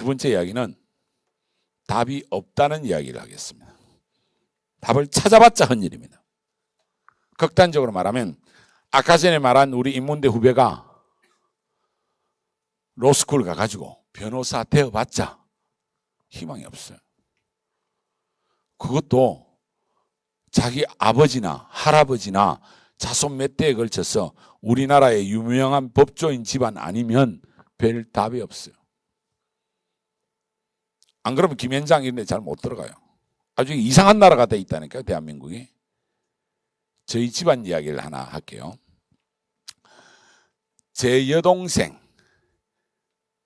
두 번째 이야기는 답이 없다는 이야기를 하겠습니다. 답을 찾아봤자 헛일입니다. 극단적으로 말하면 아까 전에 말한 우리 인문대 후배가 로스쿨 가가지고 변호사 되어봤자 희망이 없어요. 그것도 자기 아버지나 할아버지나 자손 몇 대에 걸쳐서 우리나라의 유명한 법조인 집안 아니면 별 답이 없어요. 안 그러면 김현장 이런 데 잘 못 들어가요. 아주 이상한 나라가 돼 있다니까요, 대한민국이. 저희 집안 이야기를 하나 할게요. 제 여동생이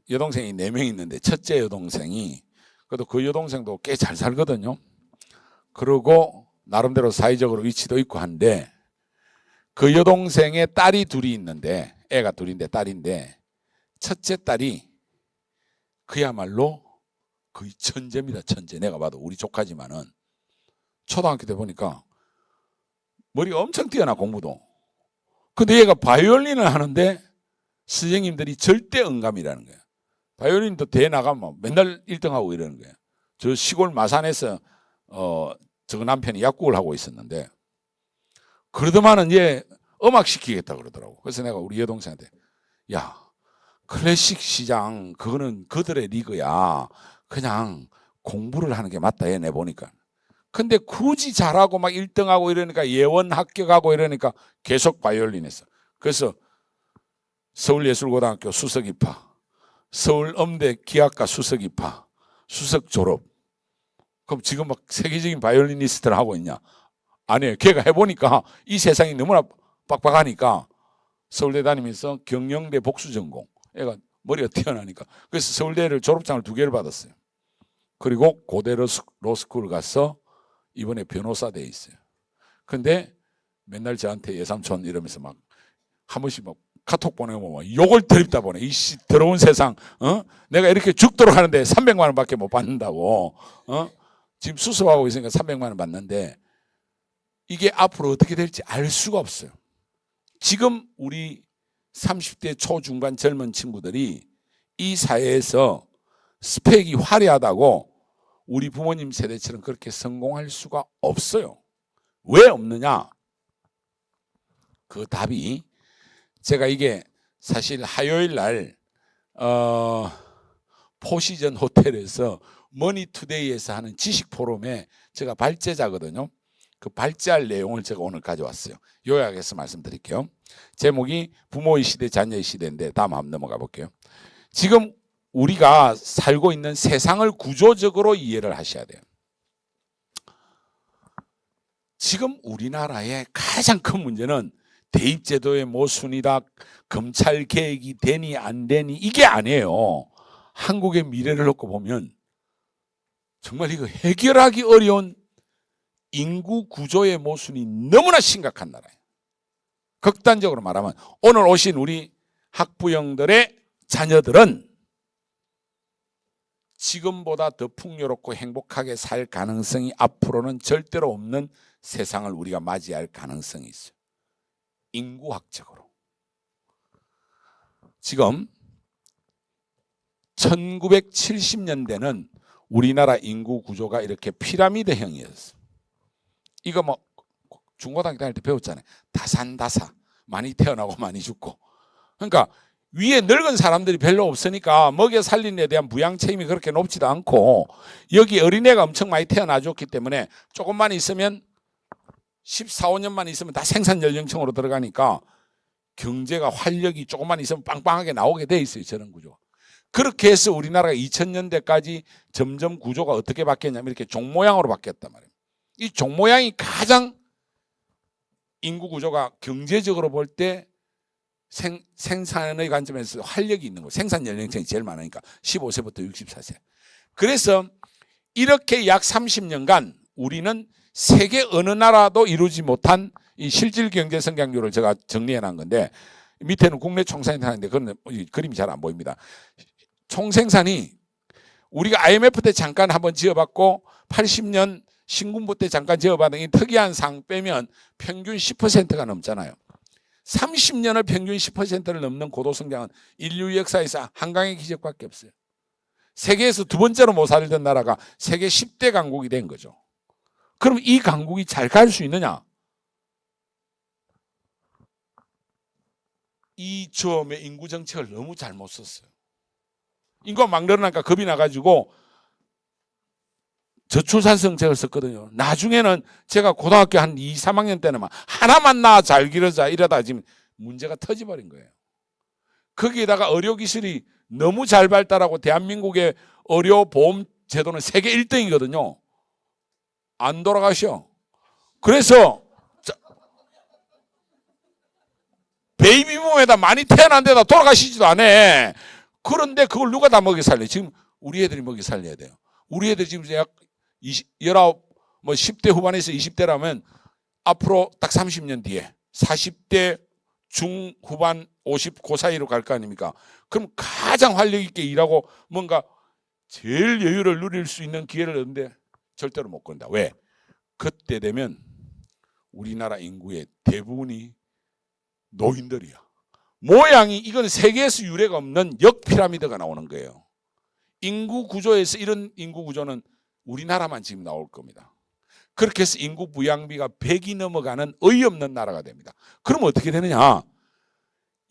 4명 있는데 첫째 여동생이, 그래도 그 여동생도 꽤 잘 살거든요. 그리고 나름대로 사회적으로 위치도 있고 한데, 그 여동생의 딸이 둘이 있는데, 애가 둘인데 딸인데, 첫째 딸이 그야말로 거의 천재입니다. 천재. 내가 봐도 우리 조카지만은 초등학교 때 보니까 머리가 엄청 뛰어나, 공부도. 근데 얘가 바이올린을 하는데 선생님들이 절대 응감이라는 거예요. 바이올린도 대회 나가면 맨날 1등하고 이러는 거예요. 저 시골 마산에서 저 남편이 약국을 하고 있었는데, 그러더만은 얘 음악 시키겠다 그러더라고. 그래서 내가 우리 여동생한테, 야, 클래식 시장 그거는 그들의 리그야. 그냥 공부를 하는 게 맞다, 얘네 보니까. 근데 굳이 잘하고 막 1등하고 이러니까, 예원 합격하고 이러니까 계속 바이올린 했어. 그래서 서울예술고등학교 수석 입학, 서울음대 기악과 수석 입학, 수석 졸업. 그럼 지금 막 세계적인 바이올리니스트를 하고 있냐? 아니에요. 걔가 해보니까 이 세상이 너무나 빡빡하니까 서울대 다니면서 경영대 복수전공. 애가 머리가 튀어나니까. 그래서 서울대를 졸업장을 2개를 받았어요. 그리고 고대 로스쿨 가서 이번에 변호사 돼 있어요. 근데 맨날 저한테 예삼촌 이러면서 막 한 번씩 막 카톡 보내면 막 욕을 드립다 보내. 이씨 더러운 세상. 내가 이렇게 죽도록 하는데 300만 원밖에 못 받는다고. 지금 수습하고 있으니까 300만 원 받는데, 이게 앞으로 어떻게 될지 알 수가 없어요. 지금 우리 30대 초중반 젊은 친구들이 이 사회에서 스펙이 화려하다고 우리 부모님 세대처럼 그렇게 성공할 수가 없어요. 왜 없느냐? 그 답이, 제가 이게 사실 화요일 날 포시전 호텔에서 머니투데이에서 하는 지식 포럼에 제가 발제자거든요. 그 발제할 내용을 제가 오늘 가져왔어요. 요약해서 말씀드릴게요. 제목이 부모의 시대, 자녀의 시대인데, 다음 한번 넘어가 볼게요. 지금 우리가 살고 있는 세상을 구조적으로 이해를 하셔야 돼요. 지금 우리나라의 가장 큰 문제는 대입제도의 모순이다, 검찰 개혁이 되니 안 되니, 이게 아니에요. 한국의 미래를 놓고 보면 정말 이거 해결하기 어려운 인구 구조의 모순이 너무나 심각한 나라예요. 극단적으로 말하면 오늘 오신 우리 학부형들의 자녀들은 지금보다 더 풍요롭고 행복하게 살 가능성이 앞으로는 절대로 없는 세상을 우리가 맞이할 가능성이 있어요. 인구학적으로. 지금 1970년대는 우리나라 인구 구조가 이렇게 피라미드형이었어요. 이거 뭐 중고등학교 다닐 때 배웠잖아요. 다산다사. 많이 태어나고 많이 죽고. 그러니까 위에 늙은 사람들이 별로 없으니까 먹여 살리는 데 대한 부양 책임이 그렇게 높지도 않고, 여기 어린애가 엄청 많이 태어나줬기 때문에 조금만 있으면 14, 15년만 있으면 다 생산 연령층으로 들어가니까 경제가 활력이 조금만 있으면 빵빵하게 나오게 돼 있어요. 저런 구조. 그렇게 해서 우리나라가 2000년대까지 점점 구조가 어떻게 바뀌었냐면 이렇게 종 모양으로 바뀌었단 말이에요. 이 종 모양이 가장 인구 구조가 경제적으로 볼 때 생산의 관점에서 활력이 있는 거예요. 생산 연령층이 제일 많으니까 15세부터 64세. 그래서 이렇게 약 30년간 우리는 세계 어느 나라도 이루지 못한 이 실질 경제 성장률을 제가 정리해 놓은 건데, 밑에는 국내 총생산인데 그건 그림이 잘 안 보입니다. 총생산이 우리가 IMF 때 잠깐 한번 지어봤고 80년 신군부 때 잠깐 지어봤던 이 특이한 상 빼면 평균 10%가 넘잖아요. 30년을 평균 10%를 넘는 고도성장은 인류 역사에서 한강의 기적밖에 없어요. 세계에서 두 번째로 못 살던 나라가 세계 10대 강국이 된 거죠. 그럼 이 강국이 잘 갈 수 있느냐? 이 점의 인구 정책을 너무 잘못 썼어요. 인구가 막 늘어나니까 겁이 나가지고 저출산성책을 썼거든요. 나중에는 제가 고등학교 한 2, 3학년 때는 막 하나만 낳아 잘 기르자 이러다 지금 문제가 터져버린 거예요. 거기에다가 의료기술이 너무 잘 발달하고 대한민국의 의료보험 제도는 세계 1등이거든요. 안 돌아가셔. 그래서 베이비붐에다 많이 태어난 데다 돌아가시지도 않아. 그런데 그걸 누가 다 먹여 살려? 지금 우리 애들이 먹여 살려야 돼요. 우리 애들 지금 약 19, 10대 후반에서 20대라면 앞으로 딱 30년 뒤에 40대 중후반 50, 그 사이로 갈 거 아닙니까? 그럼 가장 활력 있게 일하고 뭔가 제일 여유를 누릴 수 있는 기회를 얻는데 절대로 못 건다. 왜? 그때 되면 우리나라 인구의 대부분이 노인들이야. 모양이 이건 세계에서 유례가 없는 역피라미드가 나오는 거예요. 인구 구조에서 이런 인구 구조는 우리나라만 지금 나올 겁니다. 그렇게 해서 인구 부양비가 100이 넘어가는 어이없는 나라가 됩니다. 그럼 어떻게 되느냐?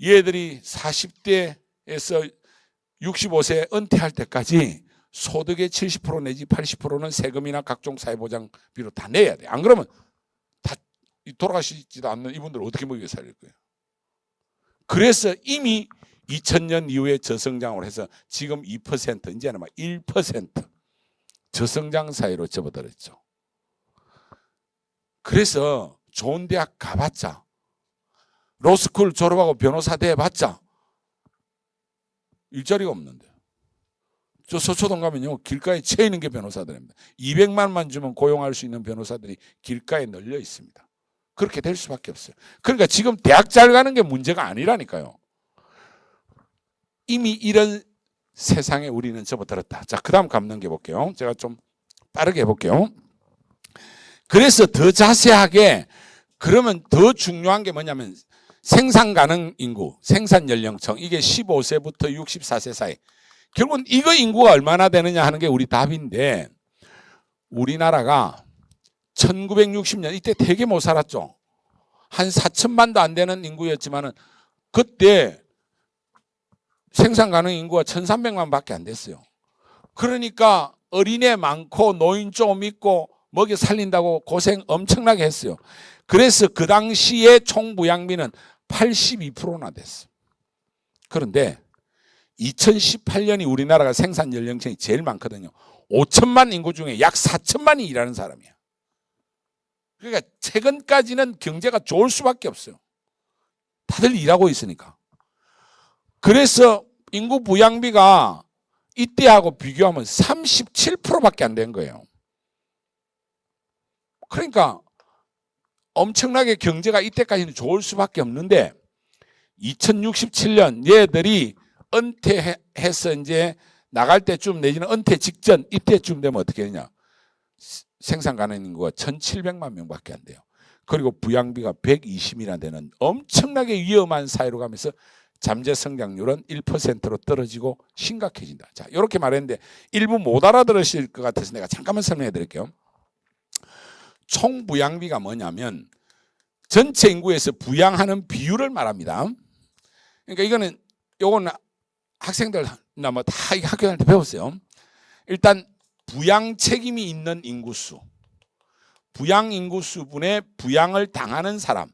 얘들이 40대에서 65세 은퇴할 때까지 소득의 70% 내지 80%는 세금이나 각종 사회보장비로 다 내야 돼. 안 그러면 다 돌아가시지도 않는 이분들 어떻게 먹여 살릴 거예요? 그래서 이미 2000년 이후에 저성장을 해서 지금 2%, 이제는 막 1% 저성장 사회로 접어들었죠. 그래서 좋은 대학 가봤자, 로스쿨 졸업하고 변호사 돼봤자 일자리가 없는데. 저 서초동 가면요, 길가에 채 있는 게 변호사들입니다. 200만만 주면 고용할 수 있는 변호사들이 길가에 널려 있습니다. 그렇게 될 수밖에 없어요. 그러니까 지금 대학 잘 가는 게 문제가 아니라니까요. 이미 이런 세상에 우리는 접어들었다. 자, 그 다음 감 넘겨볼게요. 제가 좀 빠르게 해볼게요. 그래서 더 자세하게, 그러면 더 중요한 게 뭐냐면 생산 가능 인구, 생산 연령층, 이게 15세부터 64세 사이. 결국은 이거 인구가 얼마나 되느냐 하는 게 우리 답인데, 우리나라가 1960년 이때 되게 못 살았죠. 한 4천만도 안 되는 인구였지만은 그때 생산 가능 인구가 1,300만 밖에 안 됐어요. 그러니까 어린애 많고 노인 좀 있고 먹여 살린다고 고생 엄청나게 했어요. 그래서 그 당시에 총부양비는 82%나 됐어요. 그런데 2018년이 우리나라가 생산 연령층이 제일 많거든요. 5천만 인구 중에 약 4천만이 일하는 사람이야. 그러니까 최근까지는 경제가 좋을 수밖에 없어요. 다들 일하고 있으니까. 그래서 인구 부양비가 이때하고 비교하면 37%밖에 안 된 거예요. 그러니까 엄청나게 경제가 이때까지는 좋을 수밖에 없는데 2067년 얘들이 은퇴해서 이제 나갈 때쯤 내지는 은퇴 직전 이때쯤 되면 어떻게 되냐? 생산 가능 인구가 1,700만 명밖에 안 돼요. 그리고 부양비가 120이나 되는 엄청나게 위험한 사회로 가면서 잠재 성장률은 1%로 떨어지고 심각해진다. 자, 이렇게 말했는데 일부 못 알아들으실 것 같아서 내가 잠깐만 설명해 드릴게요. 총 부양비가 뭐냐면 전체 인구에서 부양하는 비율을 말합니다. 그러니까 요거는 학생들나 뭐 다 학교 다닐 때 배웠어요. 일단 부양 책임이 있는 인구수, 부양 인구수분의 부양을 당하는 사람,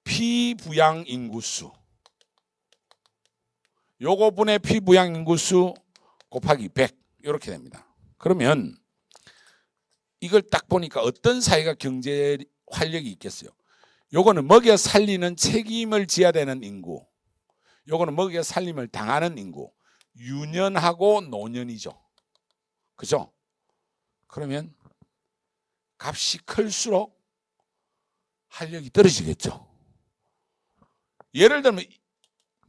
피부양 인구수, 요거 분의 피부양 인구수 곱하기 100 이렇게 됩니다. 그러면 이걸 딱 보니까 어떤 사회가 경제 활력이 있겠어요? 요거는 먹여 살리는 책임을 져야 되는 인구, 요거는 먹여 살림을 당하는 인구, 유년하고 노년이죠. 그죠? 그러면 값이 클수록 활력이 떨어지겠죠. 예를 들면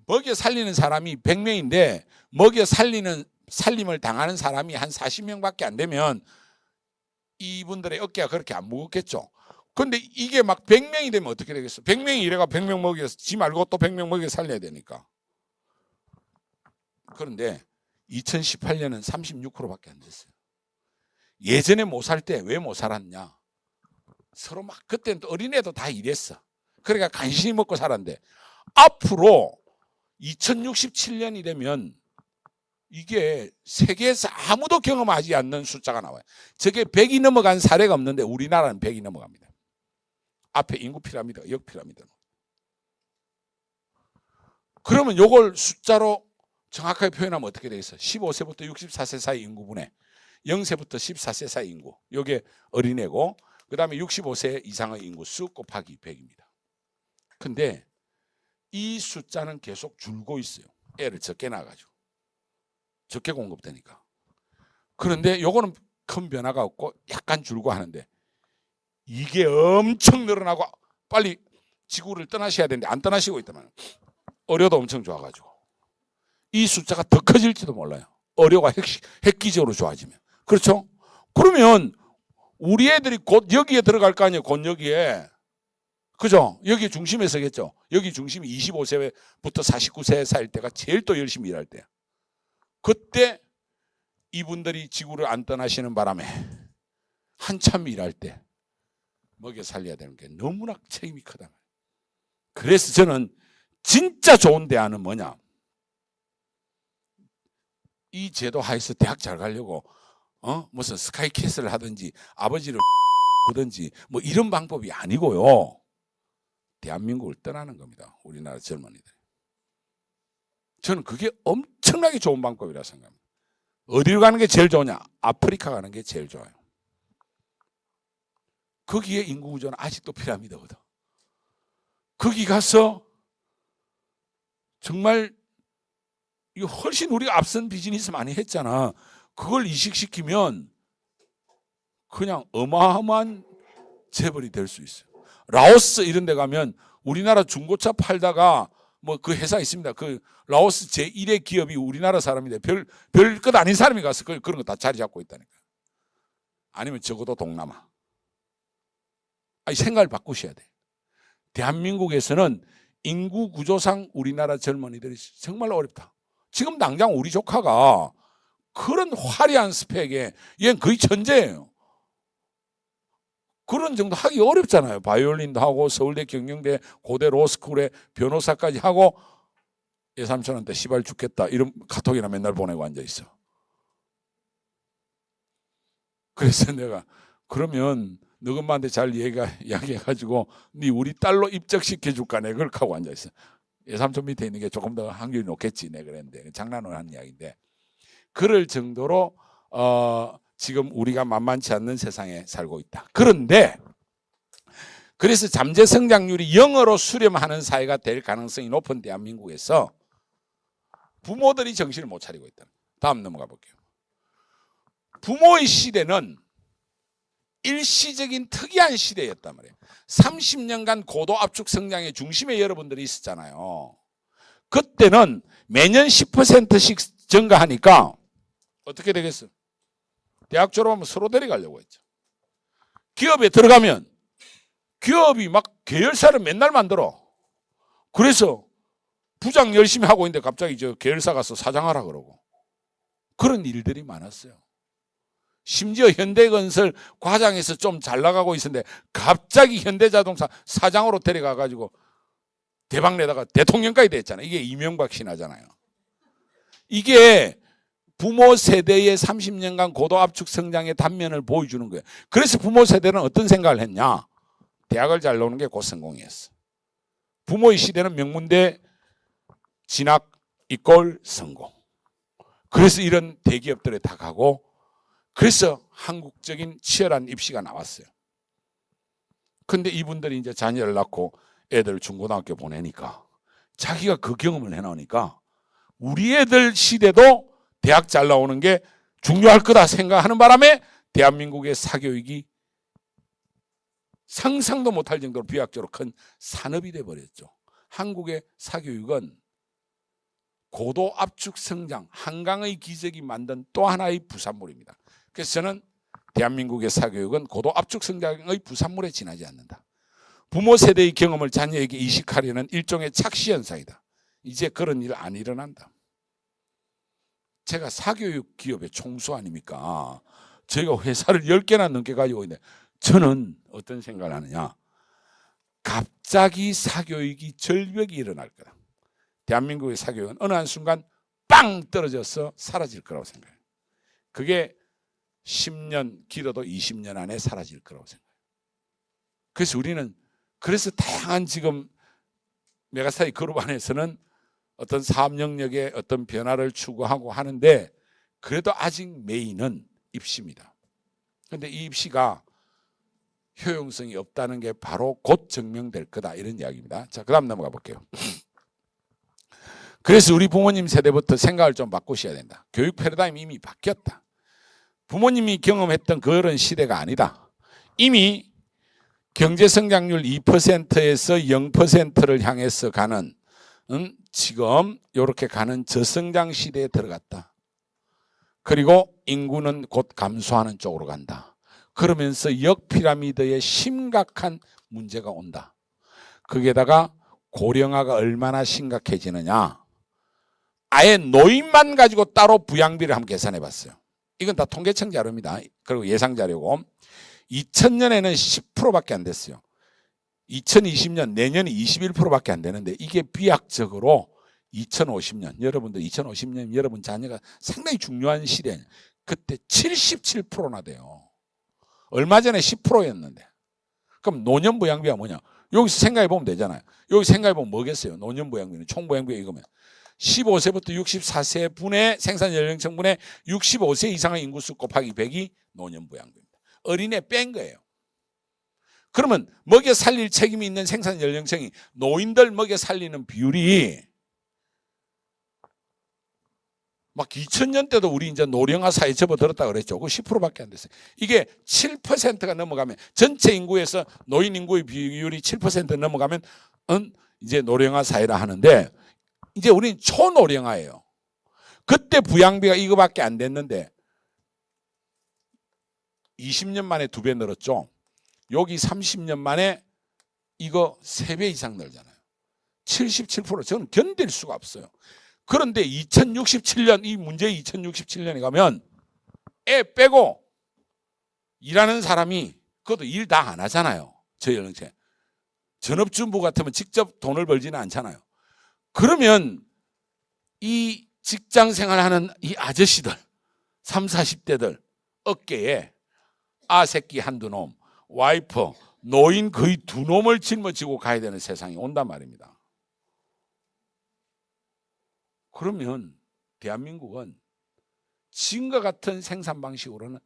먹여 살리는 사람이 100명인데 먹여 살림을 당하는 사람이 한 40명밖에 안 되면 이분들의 어깨가 그렇게 안 무겁겠죠. 근데 이게 막 100명이 되면 어떻게 되겠어? 100명이 이래가 100명 먹여 지 말고 또 100명 먹여 살려야 되니까. 그런데 2018년은 36%밖에 안 됐어요. 예전에 못 살 때 왜 못 살았냐? 서로 막 그때는 또 어린애도 다 일했어. 그러니까 간신히 먹고 살았는데 앞으로 2067년이 되면 이게 세계에서 아무도 경험하지 않는 숫자가 나와요. 저게 100이 넘어간 사례가 없는데 우리나라는 100이 넘어갑니다. 앞에 인구 피라미드가 역 피라미드. 그러면 요걸 숫자로 정확하게 표현하면 어떻게 되겠어? 15세부터 64세 사이 인구분의 0세부터 14세 사이 인구. 요게 어린애고 그 다음에 65세 이상의 인구수 곱하기 100입니다. 근데 이 숫자는 계속 줄고 있어요. 애를 적게 낳아가지고. 적게 공급되니까. 그런데 요거는 큰 변화가 없고 약간 줄고 하는데 이게 엄청 늘어나고 빨리 지구를 떠나셔야 되는데 안 떠나시고 있다면 어려도 엄청 좋아가지고 이 숫자가 더 커질지도 몰라요. 어려가 획기적으로 좋아지면. 그렇죠? 그러면 우리 애들이 곧 여기에 들어갈 거 아니에요. 곧 여기에. 그죠? 여기 중심에 서겠죠. 여기 중심이 25세부터 49세 사이일 때가 제일 또 열심히 일할 때야. 그때 이분들이 지구를 안 떠나시는 바람에 한참 일할 때 먹여 살려야 되는 게 너무나 책임이 크다. 그래서 저는 진짜 좋은 대안은 뭐냐? 이 제도 하에서 대학 잘 가려고 무슨 스카이캐슬을 하든지 아버지를 보든지 뭐 이런 방법이 아니고요. 대한민국을 떠나는 겁니다. 우리나라 젊은이들. 저는 그게 엄청나게 좋은 방법이라 생각합니다. 어디로 가는 게 제일 좋으냐? 아프리카 가는 게 제일 좋아요. 거기에 인구 구조는 아직도 피라미드거든. 거기 가서 정말 훨씬 우리가 앞선 비즈니스 많이 했잖아. 그걸 이식시키면 그냥 어마어마한 재벌이 될 수 있어요. 라오스 이런 데 가면 우리나라 중고차 팔다가 뭐 그 회사 있습니다. 그 라오스 제1의 기업이 우리나라 사람인데 별 것 아닌 사람이 가서 그런 거 다 자리 잡고 있다니까. 아니면 적어도 동남아. 아니 생각을 바꾸셔야 돼. 대한민국에서는 인구 구조상 우리나라 젊은이들이 정말 어렵다. 지금 당장 우리 조카가 그런 화려한 스펙에 얘는 거의 천재예요. 그런 정도 하기 어렵잖아요. 바이올린도 하고 서울대 경영대 고대 로스쿨에 변호사까지 하고 예삼촌한테 시발 죽겠다 이런 카톡이나 맨날 보내고 앉아있어. 그래서 내가 그러면 너희 엄마한테 잘 이야기해가지고 네 우리 딸로 입적시켜줄까 내 그걸 하고 앉아있어. 예삼촌 밑에 있는 게 조금 더 확률이 높겠지 내 그랬는데 장난으로 하는 이야기인데 그럴 정도로 지금 우리가 만만치 않는 세상에 살고 있다. 그런데 그래서 잠재 성장률이 0으로 수렴하는 사회가 될 가능성이 높은 대한민국에서 부모들이 정신을 못 차리고 있다. 다음 넘어가 볼게요. 부모의 시대는 일시적인 특이한 시대였단 말이에요. 30년간 고도 압축 성장의 중심에 여러분들이 있었잖아요. 그때는 매년 10%씩 증가하니까 어떻게 되겠어? 대학 졸업하면 서로 데려가려고 했죠. 기업에 들어가면 기업이 막 계열사를 맨날 만들어. 그래서 부장 열심히 하고 있는데 갑자기 저 계열사 가서 사장하라 그러고 그런 일들이 많았어요. 심지어 현대건설 과장에서 좀 잘 나가고 있었는데 갑자기 현대자동차 사장으로 데려가가지고 대박 내다가 대통령까지 됐잖아요. 이게 이명박 신화잖아요. 이게 부모 세대의 30년간 고도 압축 성장의 단면을 보여주는 거예요. 그래서 부모 세대는 어떤 생각을 했냐? 대학을 잘 나오는 게 곧 성공이었어. 부모의 시대는 명문대 진학 이꼴 성공. 그래서 이런 대기업들에 다 가고 그래서 한국적인 치열한 입시가 나왔어요. 근데 이분들이 이제 자녀를 낳고 애들 중고등학교 보내니까 자기가 그 경험을 해놓으니까 우리 애들 시대도 대학 잘 나오는 게 중요할 거다 생각하는 바람에 대한민국의 사교육이 상상도 못할 정도로 비약적으로 큰 산업이 돼버렸죠. 한국의 사교육은 고도 압축 성장, 한강의 기적이 만든 또 하나의 부산물입니다. 그래서 저는 대한민국의 사교육은 고도 압축 성장의 부산물에 지나지 않는다. 부모 세대의 경험을 자녀에게 이식하려는 일종의 착시 현상이다. 이제 그런 일 안 일어난다. 제가 사교육 기업의 총수 아닙니까? 저희가 회사를 10개나 넘게 가지고 있는데 저는 어떤 생각을 하느냐, 갑자기 사교육이 절벽이 일어날 거다. 대한민국의 사교육은 어느 한순간 빵 떨어져서 사라질 거라고 생각해요. 그게 10년, 길어도 20년 안에 사라질 거라고 생각해요. 그래서 우리는 그래서 다양한 지금 메가스터디 그룹 안에서는 어떤 사업 영역의 어떤 변화를 추구하고 하는데 그래도 아직 메인은 입시입니다. 그런데 이 입시가 효용성이 없다는 게 바로 곧 증명될 거다, 이런 이야기입니다. 자, 그 다음 넘어가 볼게요. 그래서 우리 부모님 세대부터 생각을 좀 바꾸셔야 된다. 교육 패러다임이 이미 바뀌었다. 부모님이 경험했던 그런 시대가 아니다. 이미 경제성장률 2%에서 0%를 향해서 가는 지금 이렇게 가는 저성장 시대에 들어갔다. 그리고 인구는 곧 감소하는 쪽으로 간다. 그러면서 역피라미드에 심각한 문제가 온다. 거기에다가 고령화가 얼마나 심각해지느냐, 아예 노인만 가지고 따로 부양비를 한번 계산해 봤어요. 이건 다 통계청 자료입니다. 그리고 예상 자료고 2000년에는 10%밖에 안 됐어요. 2020년 내년이 21%밖에 안 되는데 이게 비약적으로 2050년, 여러분들 2050년 여러분 자녀가 상당히 중요한 시대예요. 그때 77%나 돼요. 얼마 전에 10%였는데. 그럼 노년부양비가 뭐냐? 여기서 생각해 보면 되잖아요. 여기 생각해 보면 뭐겠어요? 노년부양비는 총부양비가 이거면 15세부터 64세 분의 생산 연령층분의 65세 이상의 인구수 곱하기 100이 노년부양비입니다. 어린애 뺀 거예요. 그러면 먹여 살릴 책임이 있는 생산 연령층이 노인들 먹여 살리는 비율이 막 2000년 때도 우리 이제 노령화 사회에 접어들었다 그랬죠. 그 10%밖에 안 됐어요. 이게 7%가 넘어가면, 전체 인구에서 노인 인구의 비율이 7% 넘어가면 이제 노령화 사회라 하는데, 이제 우리는 초노령화예요. 그때 부양비가 이거밖에 안 됐는데 20년 만에 2배 늘었죠. 여기 30년 만에 이거 3배 이상 늘잖아요. 77%. 저는 견딜 수가 없어요. 그런데 2067년, 이 문제 2067년에 가면 애 빼고 일하는 사람이 그것도 일 다 안 하잖아요. 저희 연령층. 전업주부 같으면 직접 돈을 벌지는 않잖아요. 그러면 이 직장 생활하는 이 아저씨들 30, 40대들 어깨에 아새끼 한두 놈, 와이프, 노인 거의 2놈을 짊어지고 가야 되는 세상이 온단 말입니다. 그러면 대한민국은 지금과 같은 생산 방식으로는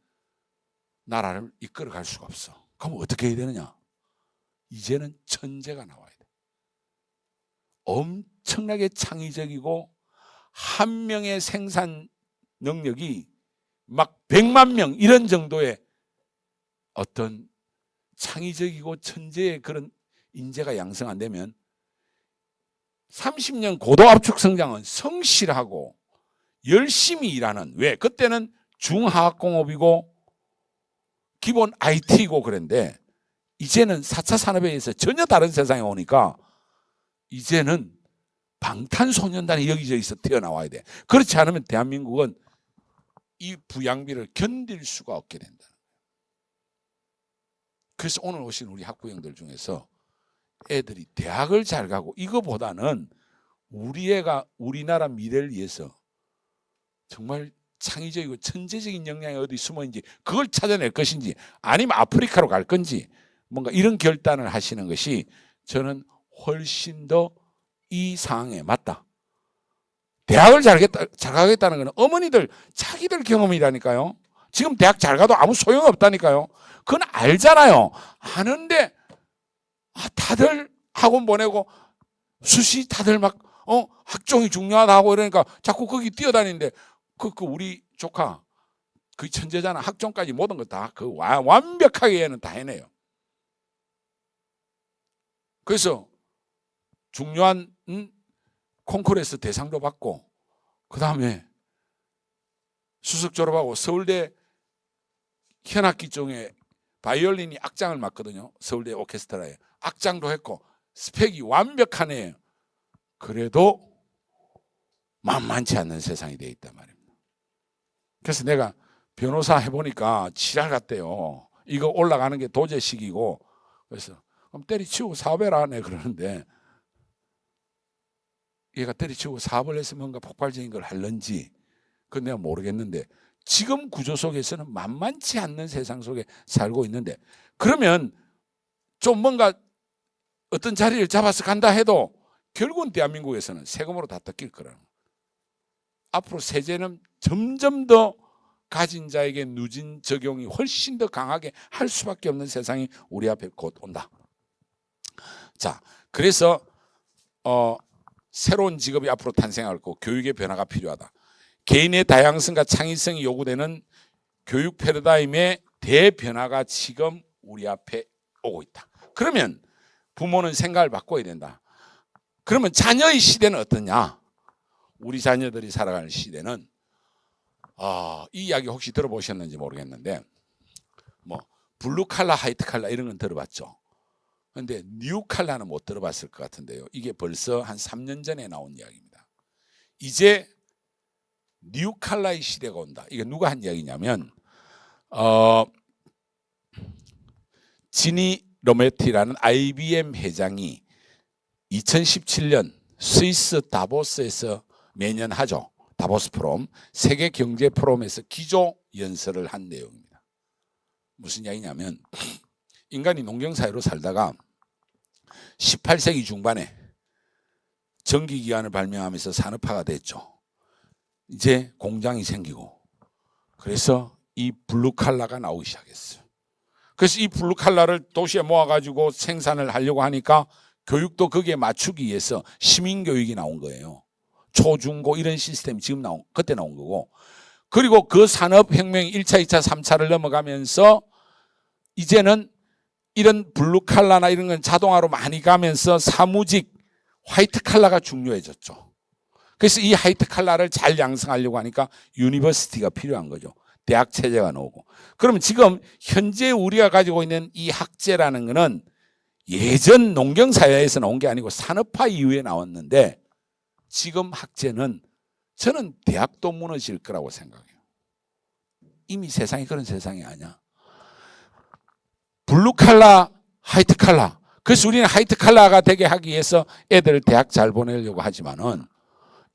나라를 이끌어 갈 수가 없어. 그럼 어떻게 해야 되느냐? 이제는 천재가 나와야 돼. 엄청나게 창의적이고 한 명의 생산 능력이 막 100만 명 이런 정도의 어떤 창의적이고 천재의 그런 인재가 양성 안 되면 30년 고도압축 성장은 성실하고 열심히 일하는, 왜? 그때는 중화학공업이고 기본 IT고 그런데 이제는 4차 산업에 의해서 전혀 다른 세상에 오니까 이제는 방탄소년단이 여기저기서 튀어나와야 돼. 그렇지 않으면 대한민국은 이 부양비를 견딜 수가 없게 된다. 그래서 오늘 오신 우리 학부형들 중에서 애들이 대학을 잘 가고 이거보다는 우리 애가 우리나라 미래를 위해서 정말 창의적이고 천재적인 역량이 어디 숨어 있는지 그걸 찾아낼 것인지 아니면 아프리카로 갈 건지 뭔가 이런 결단을 하시는 것이 저는 훨씬 더 이 상황에 맞다. 대학을 잘 가겠다는 것은 어머니들 자기들 경험이라니까요. 지금 대학 잘 가도 아무 소용 없다니까요. 그건 알잖아요. 아는데 다들 학원 보내고 수시 다들 막 학종이 중요하다고 이러니까 자꾸 거기 뛰어다니는데 그 우리 조카 그 천재잖아. 학종까지 모든 거 다 그 완벽하게 얘는 다 해내요. 그래서 중요한 콩쿠르에서 대상도 받고 그 다음에 수석 졸업하고 서울대 현악기 중에 바이올린이 악장을 맡거든요. 서울대 오케스트라에 악장도 했고 스펙이 완벽한 애예요. 그래도 만만치 않는 세상이 되어 있단 말입니다. 그래서 내가 변호사 해보니까 지랄 같대요. 이거 올라가는 게 도제식이고. 그래서 그럼 때리치우고 사업해라 내 그러는데, 얘가 때리치우고 사업을 해서 뭔가 폭발적인 걸 할런지 그건 내가 모르겠는데, 지금 구조 속에서는 만만치 않는 세상 속에 살고 있는데, 그러면 좀 뭔가 어떤 자리를 잡아서 간다 해도 결국은 대한민국에서는 세금으로 다 뜯길 거라는 거예요. 앞으로 세제는 점점 더 가진 자에게 누진 적용이 훨씬 더 강하게 할 수밖에 없는 세상이 우리 앞에 곧 온다. 자, 그래서 새로운 직업이 앞으로 탄생할 거고 교육의 변화가 필요하다. 개인의 다양성과 창의성이 요구되는 교육 패러다임의 대변화가 지금 우리 앞에 오고 있다. 그러면 부모는 생각을 바꿔야 된다. 그러면 자녀의 시대는 어떠냐? 우리 자녀들이 살아가는 시대는 이 이야기 혹시 들어보셨는지 모르겠는데, 뭐 블루 칼라, 화이트 칼라 이런 건 들어봤죠. 그런데 뉴 칼라는 못 들어봤을 것 같은데요. 이게 벌써 한 3년 전에 나온 이야기입니다. 이제 뉴 칼라의 시대가 온다. 이게 누가 한 이야기냐면 지니 로메티라는 IBM 회장이 2017년 스위스 다보스에서 매년 하죠. 다보스 포럼, 세계 경제 포럼에서 기조 연설을 한 내용입니다. 무슨 이야기냐면, 인간이 농경사회로 살다가 18세기 중반에 전기기관을 발명하면서 산업화가 됐죠. 이제 공장이 생기고, 그래서 이 블루칼라가 나오기 시작했어요. 그래서 이 블루칼라를 도시에 모아가지고 생산을 하려고 하니까 교육도 거기에 맞추기 위해서 시민교육이 나온 거예요. 초중고 이런 시스템이 지금 그때 나온 거고, 그리고 그 산업혁명이 1차, 2차, 3차를 넘어가면서 이제는 이런 블루칼라나 이런 건 자동화로 많이 가면서 사무직 화이트 칼라가 중요해졌죠. 그래서 이 화이트 칼라를 잘 양성하려고 하니까 유니버시티가 필요한 거죠. 대학 체제가 나오고. 그러면 지금 현재 우리가 가지고 있는 이 학제라는 거는 예전 농경사회에서 나온 게 아니고 산업화 이후에 나왔는데, 지금 학제는 저는 대학도 무너질 거라고 생각해요. 이미 세상이 그런 세상이 아니야. 블루칼라, 화이트칼라. 그래서 우리는 화이트칼라가 되게 하기 위해서 애들을 대학 잘 보내려고 하지만은,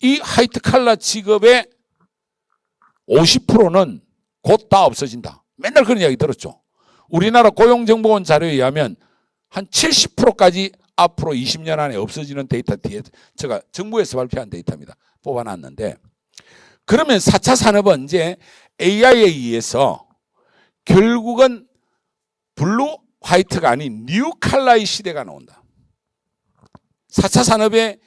이 화이트칼라 직업의 50%는 곧 다 없어진다. 맨날 그런 이야기 들었죠. 우리나라 고용정보원 자료에 의하면 한 70%까지 앞으로 20년 안에 없어지는 데이터 뒤에 제가 정부에서 발표한 데이터입니다. 뽑아놨는데, 그러면 4차 산업은 이제 AI에 의해서 결국은 블루 화이트가 아닌 뉴 칼라의 시대가 나온다. 4차 산업의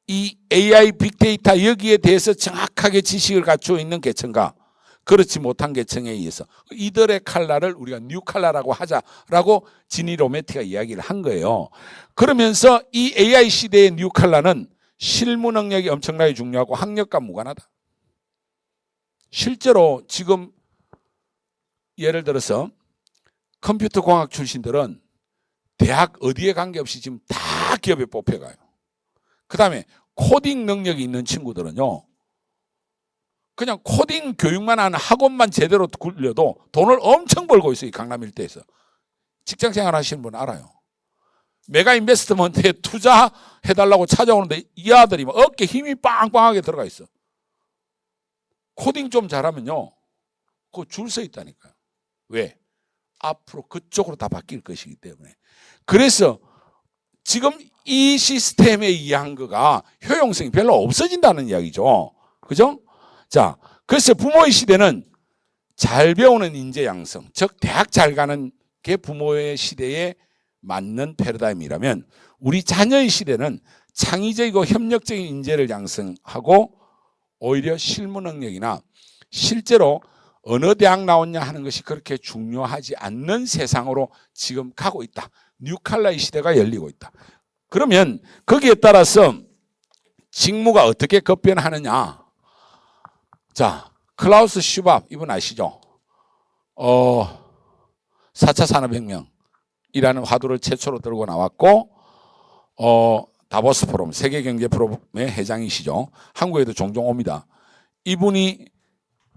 이 AI 빅데이터 여기에 대해서 정확하게 지식을 갖추어 있는 계층과 그렇지 못한 계층에 의해서 이들의 칼라를 우리가 뉴 칼라라고 하자라고 지니 로메티가 이야기를 한 거예요. 그러면서 이 AI 시대의 뉴 칼라는 실무 능력이 엄청나게 중요하고 학력과 무관하다. 실제로 지금 예를 들어서 컴퓨터 공학 출신들은 대학 어디에 관계없이 지금 다 기업에 뽑혀가요. 그 다음에 코딩 능력이 있는 친구들은요, 그냥 코딩 교육만 하는 학원만 제대로 굴려도 돈을 엄청 벌고 있어요. 이 강남 일대에서. 직장생활 하시는 분 알아요. 메가 인베스트먼트에 투자해달라고 찾아오는데 이 아들이 막 어깨 힘이 빵빵하게 들어가 있어. 코딩 좀 잘하면요, 그거 줄 서 있다니까요. 왜? 앞으로 그쪽으로 다 바뀔 것이기 때문에. 그래서 지금 이 시스템에 의한 거가 효용성이 별로 없어진다는 이야기죠. 그죠? 자, 그래서 부모의 시대는 잘 배우는 인재 양성, 즉 대학 잘 가는 게 부모의 시대에 맞는 패러다임이라면, 우리 자녀의 시대는 창의적이고 협력적인 인재를 양성하고 오히려 실무 능력이나 실제로 어느 대학 나왔냐 하는 것이 그렇게 중요하지 않는 세상으로 지금 가고 있다. 뉴칼라의 시대가 열리고 있다. 그러면 거기에 따라서 직무가 어떻게 급변하느냐. 자, 클라우스 슈밥 이분 아시죠? 4차 산업혁명이라는 화두를 최초로 들고 나왔고, 다보스 포럼, 세계경제 포럼의 회장이시죠. 한국에도 종종 옵니다. 이분이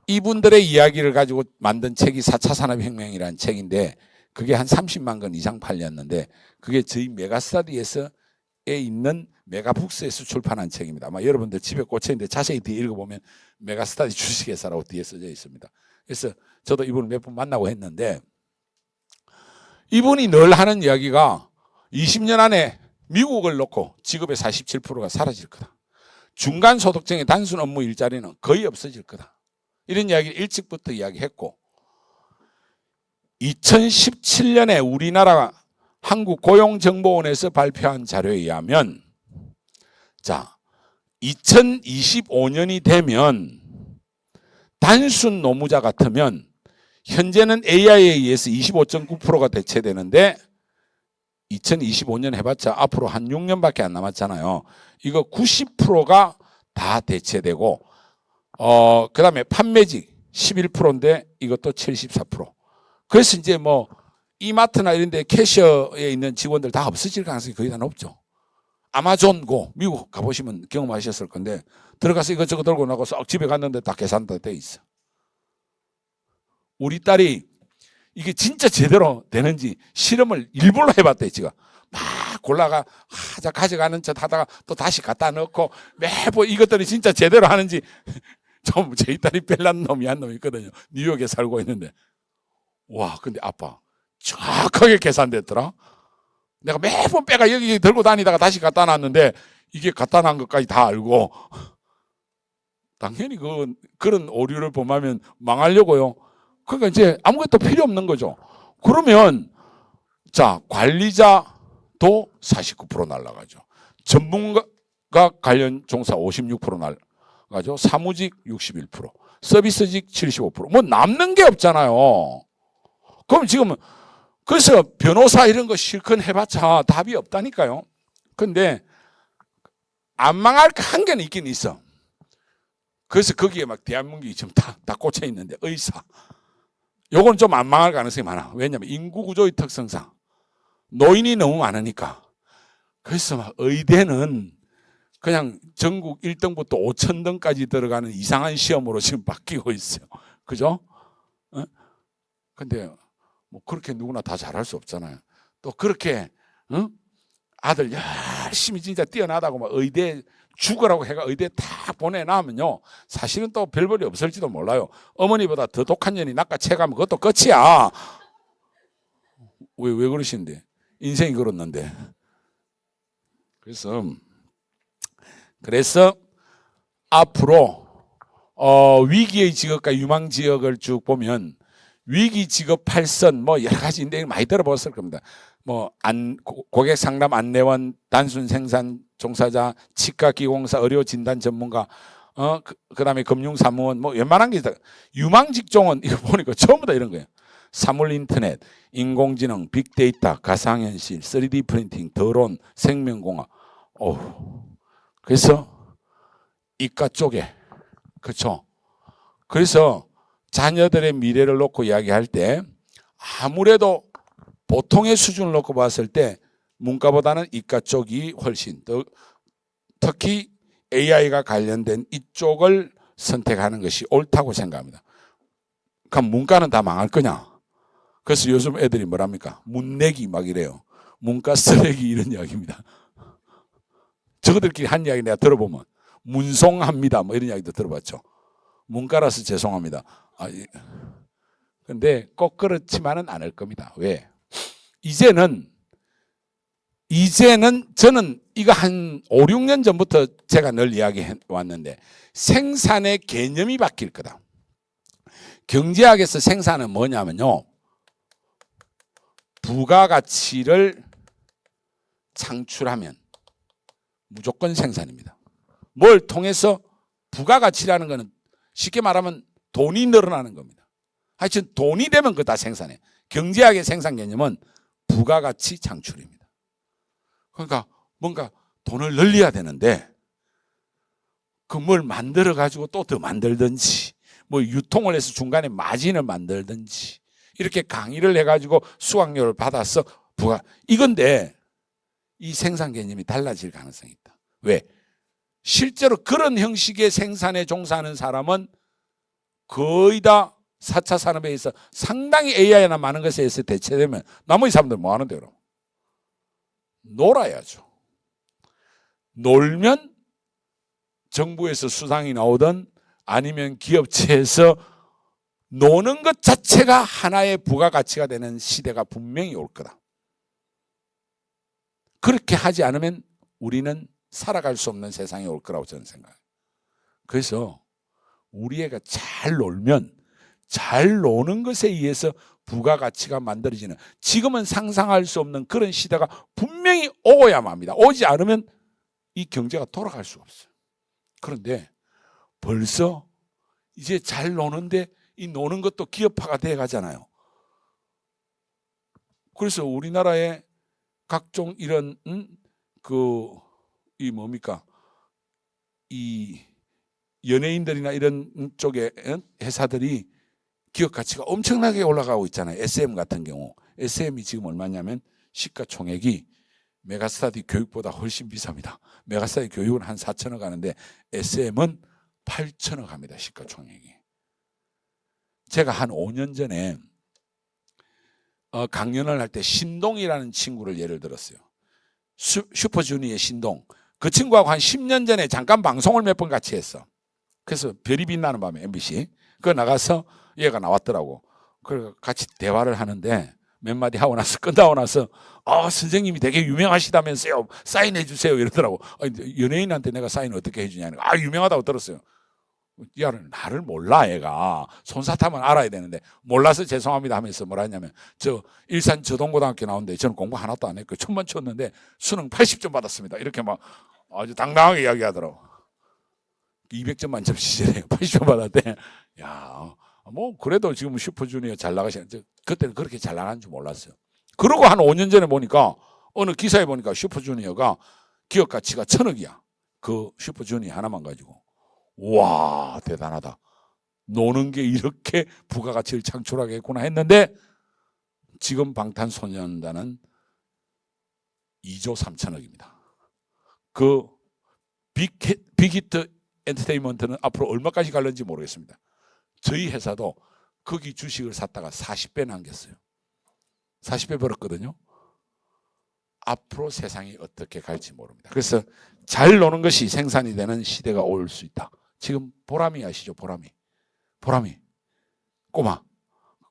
이분들의 이야기를 가지고 만든 책이 4차 산업혁명이라는 책인데 그게 한 30만 권 이상 팔렸는데 그게 저희 메가스터디에서 있는 메가북스에서 출판한 책입니다. 아마 여러분들 집에 꽂혀있는데 자세히 뒤에 읽어보면 메가스터디 주식회사라고 뒤에 써져 있습니다. 그래서 저도 이분을 몇 번 만나고 했는데 이분이 늘 하는 이야기가 20년 안에 미국을 놓고 직업의 47%가 사라질 거다. 중간소득층의 단순 업무 일자리는 거의 없어질 거다. 이런 이야기를 일찍부터 이야기했고 2017년에 우리나라 한국고용정보원에서 발표한 자료에 의하면 자 2025년이 되면 단순 노무자 같으면 현재는 AI에 의해서 25.9%가 대체되는데 2025년 해봤자 앞으로 한 6년밖에 안 남았잖아요. 이거 90%가 다 대체되고 그 다음에 판매직 11%인데 이것도 74%. 그래서 이제 뭐 이마트나 이런 데 캐셔에 있는 직원들 다 없어질 가능성이 거의 다 높죠. 아마존고 미국 가보시면 경험하셨을 건데 들어가서 이것저것 들고 나고 썩 집에 갔는데 다 계산도 돼 있어. 우리 딸이 이게 진짜 제대로 되는지 실험을 일부러 해봤대. 지금 막 골라가 가져가는 척 하다가 또 다시 갖다 넣고 매번 이것들이 진짜 제대로 하는지 좀 저희 딸이 벨란 놈이 한 놈이 있거든요. 뉴욕에 살고 있는데 와 근데 아빠 정확하게 계산됐더라. 내가 매번 빼가 여기 들고 다니다가 다시 갖다 놨는데 이게 갖다 놨 것까지 다 알고 당연히 그런 오류를 범하면 망하려고요. 그러니까 이제 아무것도 필요 없는 거죠. 그러면 자 관리자도 49% 날라가죠. 전문가 관련 종사 56% 날라가죠. 사무직 61%, 서비스직 75%. 뭐 남는 게 없잖아요. 그럼 지금 그래서 변호사 이런 거 실컷 해봤자 답이 없다니까요. 근데 안 망할 한 개는 있긴 있어. 그래서 거기에 막 대한민국이 지금 다 꽂혀 있는데 의사. 요건 좀 안 망할 가능성이 많아. 왜냐하면 인구 구조의 특성상 노인이 너무 많으니까. 그래서 막 의대는 그냥 전국 1등부터 5,000등까지 들어가는 이상한 시험으로 지금 바뀌고 있어요. 그죠? 근데 뭐 그렇게 누구나 다 잘할 수 없잖아요. 또 그렇게 아들 열심히 진짜 뛰어나다고 막 의대 죽으라고 해가 의대 다 보내놔면요 사실은 또 별볼이 없을지도 몰라요. 어머니보다 더 독한 년이 낚아채가면 그것도 끝이야. 왜 그러시는데? 인생이 그렇는데. 그래서 앞으로 위기의 직업과 유망 지역을 쭉 보면 위기 직업 8선 뭐 여러 가지 인데 많이 들어보셨을 겁니다. 뭐 고객 상담 안내원, 단순 생산 종사자, 치과 기공사, 의료 진단 전문가, 그다음에 금융 사무원 뭐 웬만한 게 있다. 유망 직종은 이거 보니까 전부 다 이런 거예요. 사물 인터넷, 인공지능, 빅데이터, 가상현실, 3D 프린팅, 드론, 생명공학. 그래서 이과 쪽에 그렇죠. 그래서 자녀들의 미래를 놓고 이야기할 때 아무래도 보통의 수준을 놓고 봤을 때 문과보다는 이과 쪽이 훨씬 더 특히 AI가 관련된 이쪽을 선택하는 것이 옳다고 생각합니다. 그럼 문과는 다 망할 거냐? 그래서 요즘 애들이 뭐랍니까? 문내기 막 이래요. 문과 쓰레기 이런 이야기입니다. 저들끼리 한 이야기 내가 들어보면 문송합니다 뭐 이런 이야기도 들어봤죠. 문과라서 죄송합니다. 근데 꼭 그렇지만은 않을 겁니다. 왜? 이제는 저는 이거 한 5, 6년 전부터 제가 늘 이야기해 왔는데 생산의 개념이 바뀔 거다. 경제학에서 생산은 뭐냐면요. 부가가치를 창출하면 무조건 생산입니다. 뭘 통해서 부가가치라는 거는 쉽게 말하면 돈이 늘어나는 겁니다. 하여튼 돈이 되면 그거 다 생산해. 경제학의 생산 개념은 부가가치 창출입니다. 그러니까 뭔가 돈을 늘려야 되는데 그 뭘 만들어 가지고 또 더 만들든지 뭐 유통을 해서 중간에 마진을 만들든지 이렇게 강의를 해가지고 수강료를 받아서 이건데 이 생산 개념이 달라질 가능성이 있다. 왜? 실제로 그런 형식의 생산에 종사하는 사람은 거의 다 4차 산업에 의해서 상당히 AI나 많은 것에 의해서 대체되면 나머지 사람들 뭐 하는데 그럼? 놀아야죠. 놀면 정부에서 수당이 나오든 아니면 기업체에서 노는 것 자체가 하나의 부가가치가 되는 시대가 분명히 올 거다. 그렇게 하지 않으면 우리는 살아갈 수 없는 세상이 올 거라고 저는 생각해요. 그래서 우리 애가 잘 놀면 잘 노는 것에 의해서 부가가치가 만들어지는, 지금은 상상할 수 없는 그런 시대가 분명히 오야만 합니다. 오지 않으면 이 경제가 돌아갈 수가 없어요. 그런데 벌써 이제 잘 노는데 이 노는 것도 기업화가 돼 가잖아요. 그래서 우리나라의 각종 이런 이 뭡니까, 이 연예인들이나 이런 쪽의 회사들이 기업 가치가 엄청나게 올라가고 있잖아요. SM 같은 경우 SM이 지금 얼마냐면 시가총액이 메가스터디 교육보다 훨씬 비쌉니다. 메가스터디 교육은 한 4천억 하는데 SM은 8천억 합니다. 시가총액이. 제가 한 5년 전에 강연을 할 때 신동이라는 친구를 예를 들었어요. 슈퍼주니어의 신동. 그 친구하고 한 10년 전에 잠깐 방송을 몇 번 같이 했어. 그래서 별이 빛나는 밤에 MBC 그거 나가서 얘가 나왔더라고. 그래서 같이 대화를 하는데 몇 마디 하고 나서 끝나고 나서 선생님이 되게 유명하시다면서요, 사인해 주세요 이러더라고. 연예인한테 내가 사인 어떻게 해주냐는, 유명하다고 들었어요. 야, 나를 몰라. 얘가 손사타만 알아야 되는데 몰라서 죄송합니다 하면서 뭐라 했냐면, 저 일산 저동고등학교 나온데 저는 공부 하나도 안 했고 천만 쳤는데 수능 80점 받았습니다. 이렇게 막 아주 당당하게 이야기하더라고. 200점 만점 시절에 80점 받았대. 야, 뭐 그래도 지금 슈퍼주니어 잘 나가시는데 그때는 그렇게 잘 나가는 줄 몰랐어요. 그러고 한 5년 전에 보니까 어느 기사에 보니까 슈퍼주니어가 기업 가치가 1,000억이야. 그 슈퍼주니어 하나만 가지고. 와, 대단하다. 노는 게 이렇게 부가가치를 창출하겠구나 했는데 지금 방탄소년단은 2조 3천억입니다. 그 빅히트 엔터테인먼트는 앞으로 얼마까지 갈는지 모르겠습니다. 저희 회사도 거기 주식을 샀다가 40배 남겼어요. 40배 벌었거든요. 앞으로 세상이 어떻게 갈지 모릅니다. 그래서 잘 노는 것이 생산이 되는 시대가 올 수 있다. 지금 보람이 아시죠? 보람이 꼬마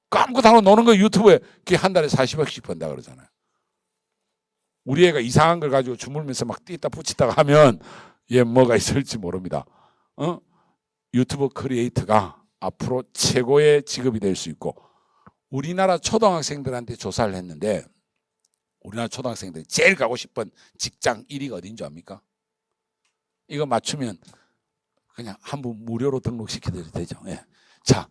아무것도 안 하고 노는 거 유튜브에 한 달에 40억씩 번다 그러잖아요. 우리 애가 이상한 걸 가지고 주물면서 막 띄다 붙이다가 하면 얘 뭐가 있을지 모릅니다. 유튜브 크리에이터가 앞으로 최고의 직업이 될 수 있고, 우리나라 초등학생들한테 조사를 했는데 우리나라 초등학생들이 제일 가고 싶은 직장 1위가 어딘 줄 압니까? 이거 맞추면 그냥 한번 무료로 등록시켜드려도 되죠. 예. 자,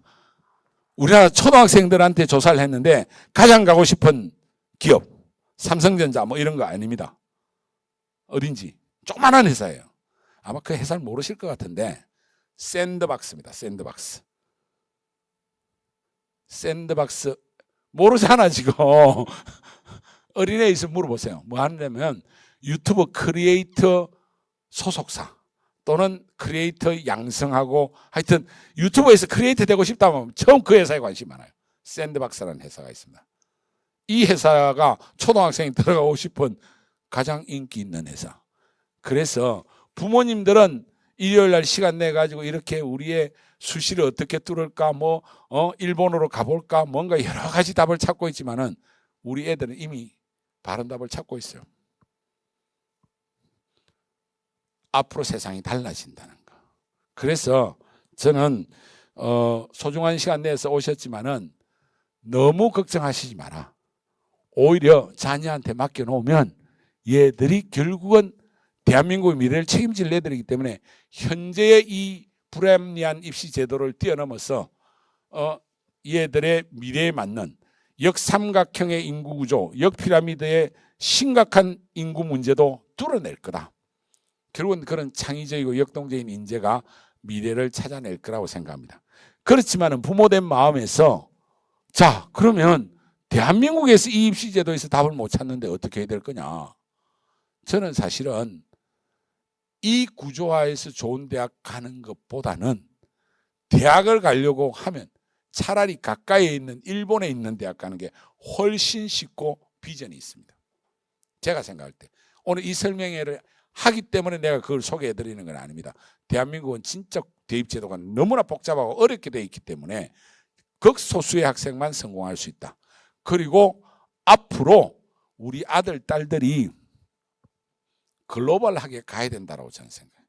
우리나라 초등학생들한테 조사를 했는데 가장 가고 싶은 기업, 삼성전자 뭐 이런 거 아닙니다. 어딘지 조그만한 회사예요. 아마 그 회사를 모르실 것 같은데 샌드박스입니다. 샌드박스 모르잖아 지금. 어린애 있으면 물어보세요. 뭐 하냐면 유튜브 크리에이터 소속사 또는 크리에이터 양성하고, 하여튼 유튜브에서 크리에이터 되고 싶다면 처음 그 회사에 관심이 많아요. 샌드박스라는 회사가 있습니다. 이 회사가 초등학생이 들어가고 싶은 가장 인기 있는 회사. 그래서 부모님들은 일요일 날 시간 내 가지고 이렇게 우리의 수시를 어떻게 뚫을까, 일본으로 가볼까, 뭔가 여러 가지 답을 찾고 있지만은 우리 애들은 이미 바른 답을 찾고 있어요. 앞으로 세상이 달라진다는 거. 그래서 저는 소중한 시간 내서 오셨지만은 너무 걱정하시지 마라. 오히려 자녀한테 맡겨놓으면 얘들이 결국은 대한민국의 미래를 책임질 애들이기 때문에 현재의 이 불합리한 입시 제도를 뛰어넘어서 얘들의 미래에 맞는 역삼각형의 인구 구조, 역피라미드의 심각한 인구 문제도 뚫어낼 거다. 결국은 그런 창의적이고 역동적인 인재가 미래를 찾아낼 거라고 생각합니다. 그렇지만은 부모된 마음에서, 자, 그러면 대한민국에서 이 입시 제도에서 답을 못 찾는데 어떻게 해야 될 거냐. 저는 사실은 이 구조화에서 좋은 대학 가는 것보다는 대학을 가려고 하면 차라리 가까이에 있는 일본에 있는 대학 가는 게 훨씬 쉽고 비전이 있습니다. 제가 생각할 때 오늘 이 설명회를 하기 때문에 내가 그걸 소개해 드리는 건 아닙니다. 대한민국은 진짜 대입제도가 너무나 복잡하고 어렵게 되어 있기 때문에 극소수의 학생만 성공할 수 있다. 그리고 앞으로 우리 아들, 딸들이 글로벌하게 가야 된다고 저는 생각해요.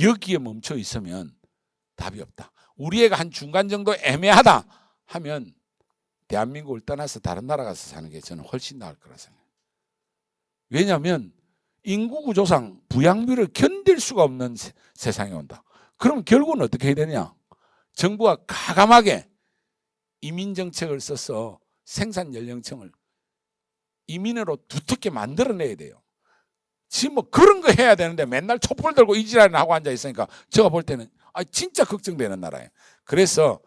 여기에 멈춰 있으면 답이 없다. 우리 애가 한 중간 정도 애매하다 하면 대한민국을 떠나서 다른 나라 가서 사는 게 저는 훨씬 나을 거라 생각해요. 왜냐하면 인구구조상 부양비를 견딜 수가 없는 세상에 온다. 그럼 결국은 어떻게 해야 되냐? 정부가 가감하게 이민정책을 써서 생산연령층을 이민으로 두텁게 만들어내야 돼요. 지금 뭐 그런 거 해야 되는데 맨날 촛불 들고 이지랄을 하고 앉아 있으니까 제가 볼 때는 진짜 걱정되는 나라예요. 그래서